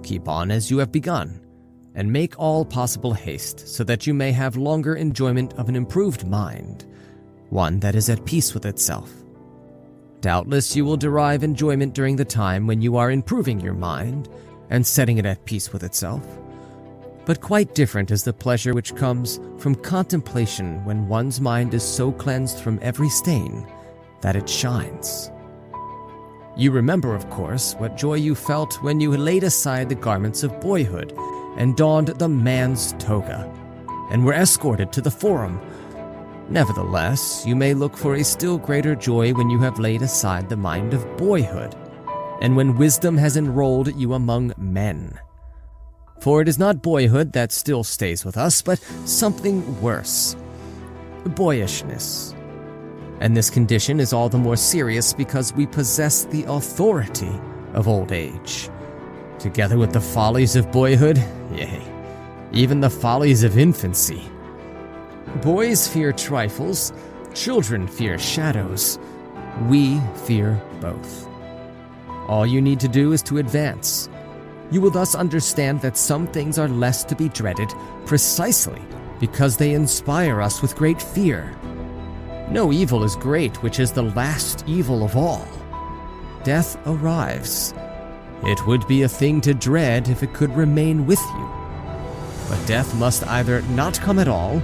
keep on as you have begun, and make all possible haste so that you may have longer enjoyment of an improved mind, one that is at peace with itself. Doubtless you will derive enjoyment during the time when you are improving your mind and setting it at peace with itself. But quite different is the pleasure which comes from contemplation when one's mind is so cleansed from every stain that it shines. You remember, of course, what joy you felt when you laid aside the garments of boyhood and donned the man's toga, and were escorted to the forum. Nevertheless, you may look for a still greater joy when you have laid aside the mind of boyhood, and when wisdom has enrolled you among men. For it is not boyhood that still stays with us, but something worse, boyishness. And this condition is all the more serious because we possess the authority of old age, together with the follies of boyhood, yea, even the follies of infancy. Boys fear trifles, children fear shadows. We fear both. All you need to do is to advance. You will thus understand that some things are less to be dreaded precisely because they inspire us with great fear. No evil is great which is the last evil of all. Death arrives. It would be a thing to dread if it could remain with you. But death must either not come at all,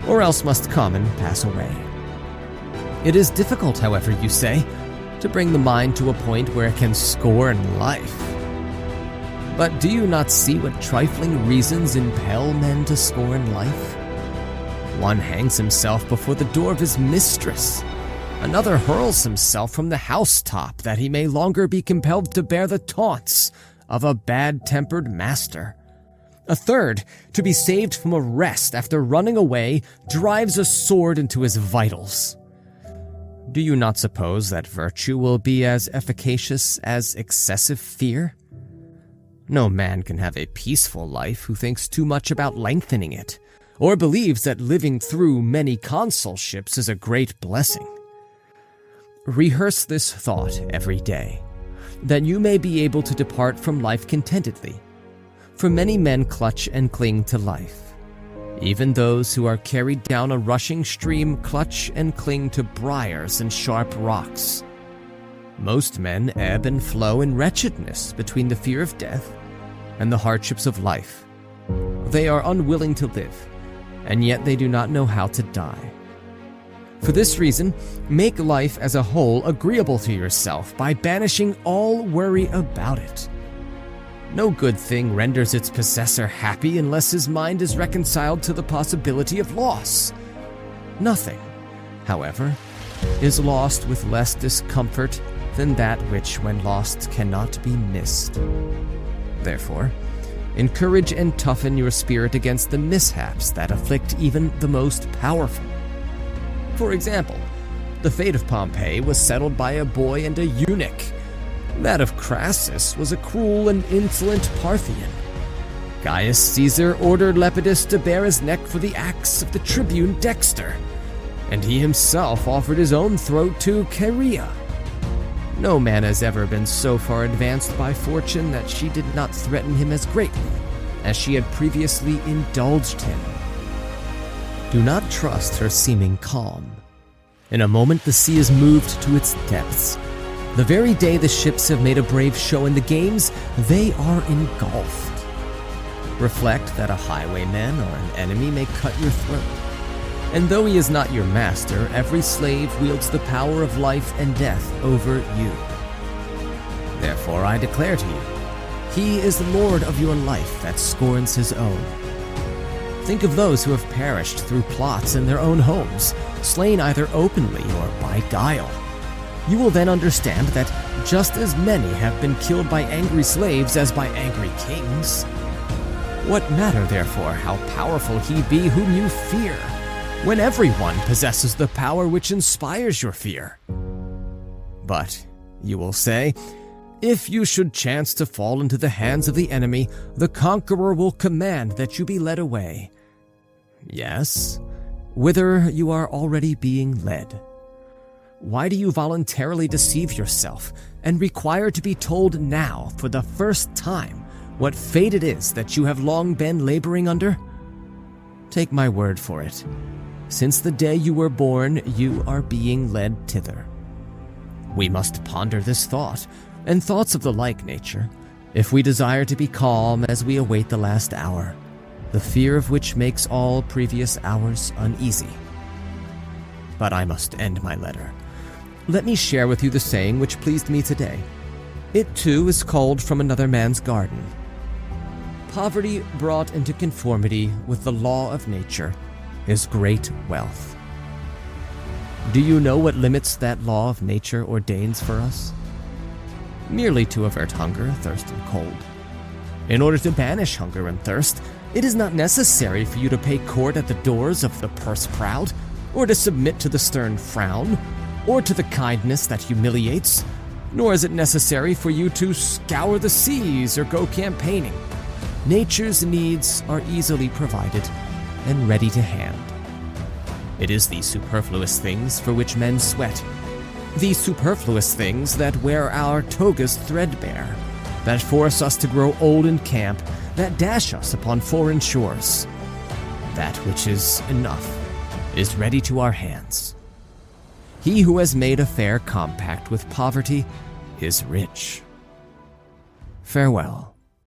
or else must come and pass away. It is difficult, however, you say, to bring the mind to a point where it can scorn life. But do you not see what trifling reasons impel men to scorn life? One hangs himself before the door of his mistress. Another hurls himself from the housetop that he may longer be compelled to bear the taunts of a bad-tempered master. A third, to be saved from arrest after running away, drives a sword into his vitals. Do you not suppose that virtue will be as efficacious as excessive fear? No man can have a peaceful life who thinks too much about lengthening it, or believes that living through many consulships is a great blessing. Rehearse this thought every day, that you may be able to depart from life contentedly. For many men clutch and cling to life. Even those who are carried down a rushing stream clutch and cling to briars and sharp rocks. Most men ebb and flow in wretchedness between the fear of death and the hardships of life. They are unwilling to live, and yet they do not know how to die. For this reason, make life as a whole agreeable to yourself by banishing all worry about it. No good thing renders its possessor happy unless his mind is reconciled to the possibility of loss. Nothing, however, is lost with less discomfort than that which, when lost, cannot be missed. Therefore, encourage and toughen your spirit against the mishaps that afflict even the most powerful. For example, the fate of Pompey was settled by a boy and a eunuch. That of Crassus was a cruel and insolent Parthian. Gaius Caesar ordered Lepidus to bare his neck for the acts of the tribune Dexter, and he himself offered his own throat to Chaerea. No man has ever been so far advanced by fortune that she did not threaten him as greatly as she had previously indulged him. Do not trust her seeming calm. In a moment the sea is moved to its depths. The very day the ships have made a brave show in the games, they are engulfed. Reflect that a highwayman or an enemy may cut your throat. And though he is not your master, every slave wields the power of life and death over you. Therefore I declare to you, he is the Lord of your life that scorns his own. Think of those who have perished through plots in their own homes, slain either openly or by guile. You will then understand that just as many have been killed by angry slaves as by angry kings. What matter, therefore, how powerful he be whom you fear, when everyone possesses the power which inspires your fear? But, you will say, if you should chance to fall into the hands of the enemy, the conqueror will command that you be led away. Yes, whither you are already being led. Why do you voluntarily deceive yourself and require to be told now, for the first time, what fate it is that you have long been laboring under? Take my word for it. Since the day you were born, you are being led thither. We must ponder this thought, and thoughts of the like nature, if we desire to be calm as we await the last hour, the fear of which makes all previous hours uneasy. But I must end my letter. Let me share with you the saying which pleased me today. It too is culled from another man's garden. Poverty brought into conformity with the law of nature is great wealth. Do you know what limits that law of nature ordains for us? Merely to avert hunger, thirst, and cold. In order to banish hunger and thirst, it is not necessary for you to pay court at the doors of the purse-proud, or to submit to the stern frown, or to the kindness that humiliates, nor is it necessary for you to scour the seas or go campaigning. Nature's needs are easily provided and ready to hand. It is these superfluous things for which men sweat, these superfluous things that wear our togas threadbare, that force us to grow old in camp, that dash us upon foreign shores. That which is enough is ready to our hands. He who has made a fair compact with poverty is rich. Farewell.